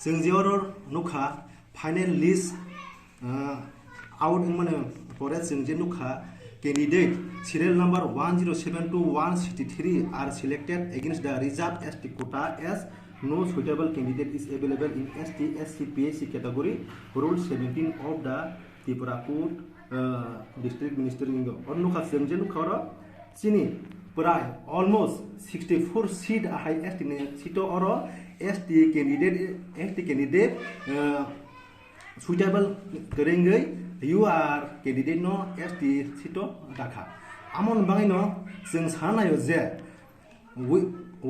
जों जेवर नुखा final list out माने फरेस्ट जों जे नुखा candidate serial number 107 to 163 are selected against the reserved ST quota as no suitable candidate is available in ST SC PAC category. Rule 17 of the Tiprasani district ministry or नुखा जों जे नुखा र चिनी प्राय almost 64 seat high ST ने seat और ST candidate suitable करेंगे you are candidate no ST sito dakha amon bangai no जों सानायो जे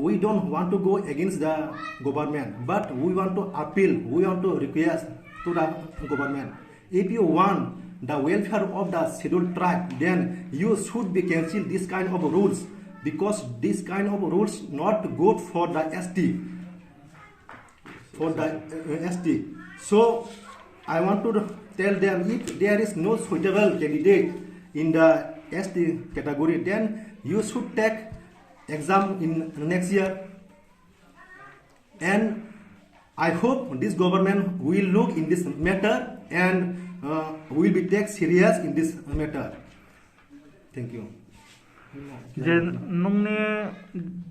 we don't want to go against the government but we want to appeal we want to request to the government if you want the welfare of the scheduled tribe then you should be cancel this kind of rules because this kind of rules not good for the ST so I want to tell them if there is no suitable candidate in the ST category, then you should take exam in next year. And I hope this government will look in this matter and will be take serious in this matter. Thank you. Je nongni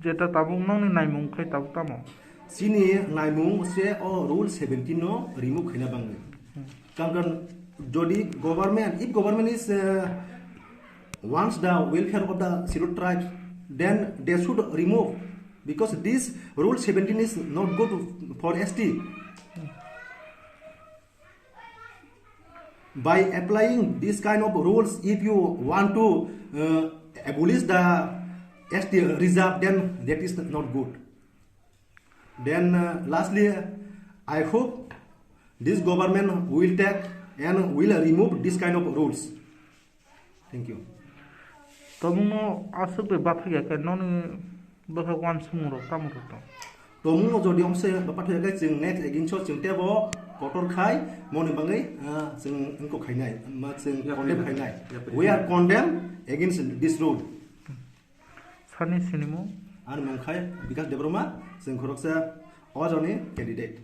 jeta tabung nongni naimung khai tabuk tamo. Sini naimung se o rule 17 no remove khina bangai. Kankan jodi government if government is wants the welfare of the scheduled tribes then they should remove because this rule 17 is not good for ST. By applying this kind of rules if you want to abolish the ST reserve then that is not good. Then lastly I hope this government will take and will remove this kind of rules. Thank you. Tomuno asuk be baphiya ke noni bhagwan sumuro tamuro to. Tomuno jodi omse bapathiya ke jing next again so jing tebo kotor khai moni bangai jing engko khainai ma jing condemn khainai. We are condemned against this rule. Sani sinimo an mangkhai bikas debroma jing khoroksa ojoni candidate.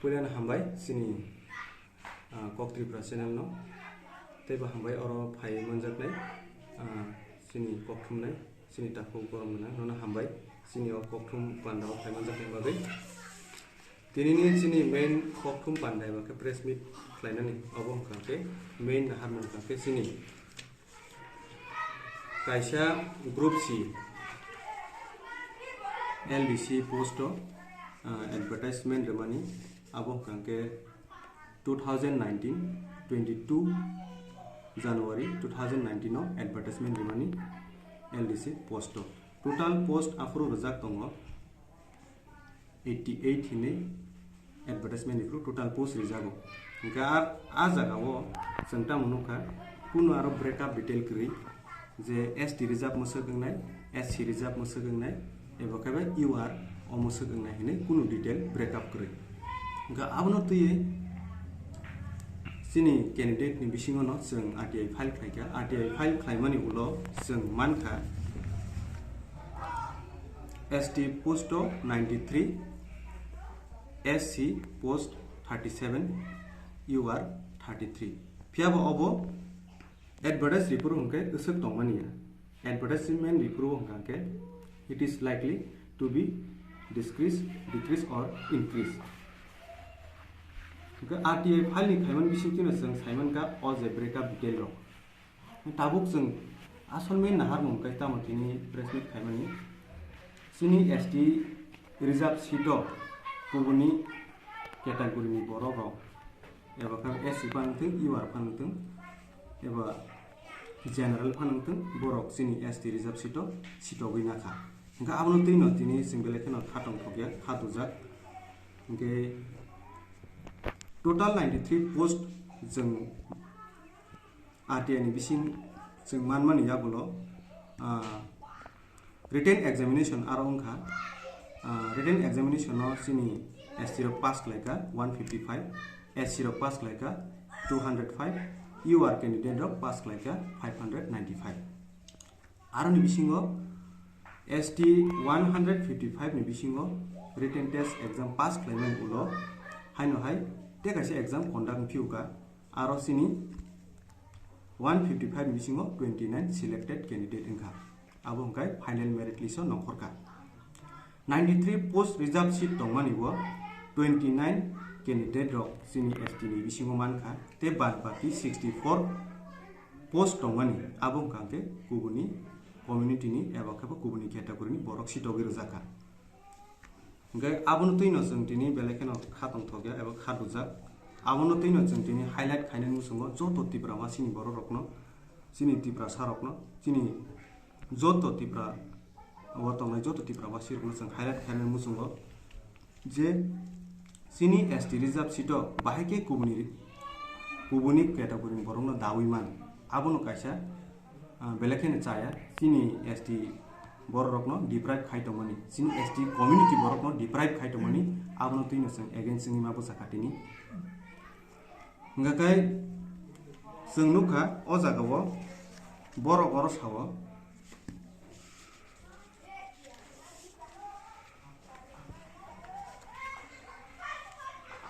Pulian hambai sini kok Tiprasani no teba hambai oro phai manjaknai sini kokthum nai sini taku korom na nona hambai sini o kokthum pandao phai manjaknai bagai tinini sini main kokthum pandai ba ke press meet khlainani obong kangke main harmon kangke sini kaisa group C LDC post advertisement remani abong kangke 2019-22 January 2019 no advertisement remani LDC post total post afro rajak tongo 88 hine advertisement ifru total post rijago ga a jagao jengta munuka puno aro breakup detail kri je ST reserve mosagnai SC reserve mosagnai eba kabe UR omosagnai hine kuno detail breakup kri ga abno tuye sini candidate ni bisingo no jeng RTI file khlaika RTI file khlaimani ulo jeng manka ST post 93 SC post 37 UR 33 phiabo obo advertise report hongke usuk tongmani advertisement report hongke it is likely to be decrease or increase RTI file ni khaiman bisingtino jeng saiman ka all the breakup detail ro tabuk jeng asol main nahar mumkai tamotini press meet khaimani sini ST reserve sito kubuni category ni borok ro eba ka SC panthing UR panthing eba general panthing borok sini ST reserve sito gina kha ga abno tino tini single kheno khatong thokya khatujak ge total 93 post jeng RTI ni bising jeng manmani yagulo written examination arongkha written examination no sini S0 pass laika 155 S0 pass laika 205 UR candidate pass laika 595 aroni bisingo ST 155 ni bisingo written test exam pass claimant ulo haino hai te kaise exam conduct phiuka aro sini 155 ni bisingo 29 selected candidate engka abo hingkai final merit list o nongkhorka 93 post reserve seat tongmani bo 29 candidate rok sini ST ni bisingo mankha te bad baki 64 post tongmani abo hingkangke kubuni community ni eba khaba kubuni category ni borok sitogir jaka hingkai abono tuino jeng tini belekeno khatong thogya eba khatujak abono tuino jeng tini highlight khainani musungo joto tipra ma sini borok rokno sini tipra sarokno sini joto tipra watongnai joto tipra ba sirokno jeng highlight khainani musungo je sini ST reserve seat o bahike kubuni category ni borokno dawiman abono kaisa belekene chaya sini ST borokno deprive khaitomani sini ST community borokno deprive khaitomani abono tuino jeng against ni ma bosakatini ngakai jeng nukha o jagao borok oro sawo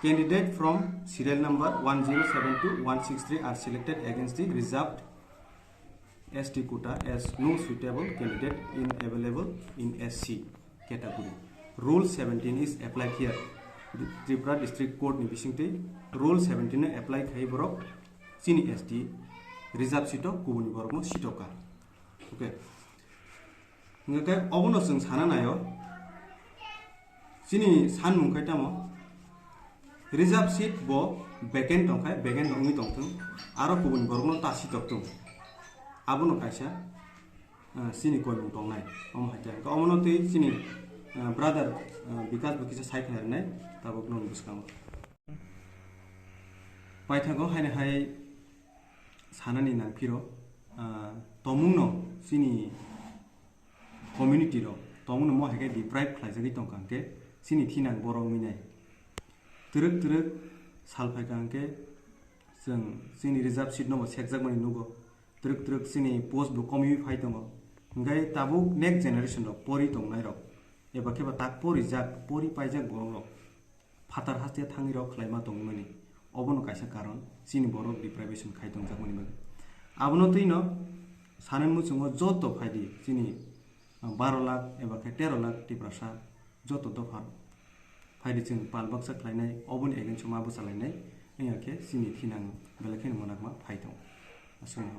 candidate from serial number 1072163 are selected against the reserved ST quota as no suitable candidate available in SC category. Rule 17 is applied here. The Tripura District Court ni bisingte Rule 17 ne apply khai borok sini ST reserve seat o kubuni borok no sitoka. Okay. Ngakai obono jeng sana nayo sini san mungkai tamo reserve seat bo vacant tongkai vacant ongi tongtung aro kubuni borok no ta sitoktung abono kaisa sini koimung tongnai om haja ka omono tei sini brother bikas bukisa saikhnai nai tabuk non buskang paithago haine hai sanani nang phiro tomungno sini community ro tomungno mo hage deprive khlaijagi tongkangke sini thinang borok minai truk salphaikangke jeng sini reserve seat no sekjakmani nugo truk sini post bo komi phai tongo ngai tabuk next generation rok pori tongnai rok eba keba tak pori paijak borok rok phatar haste thangi rok khlaima tongmani obono kaisa karon sini borok deprivation khai tongjakmani bage abono tuino sanan muchungo joto phaidi sini 12 lakh eba 13 lakh tiprasa joto dofar phaidi jeng palbaksa khlainai oboni against ma bosalainai engake sini thinang belakhen monakma phai tong asung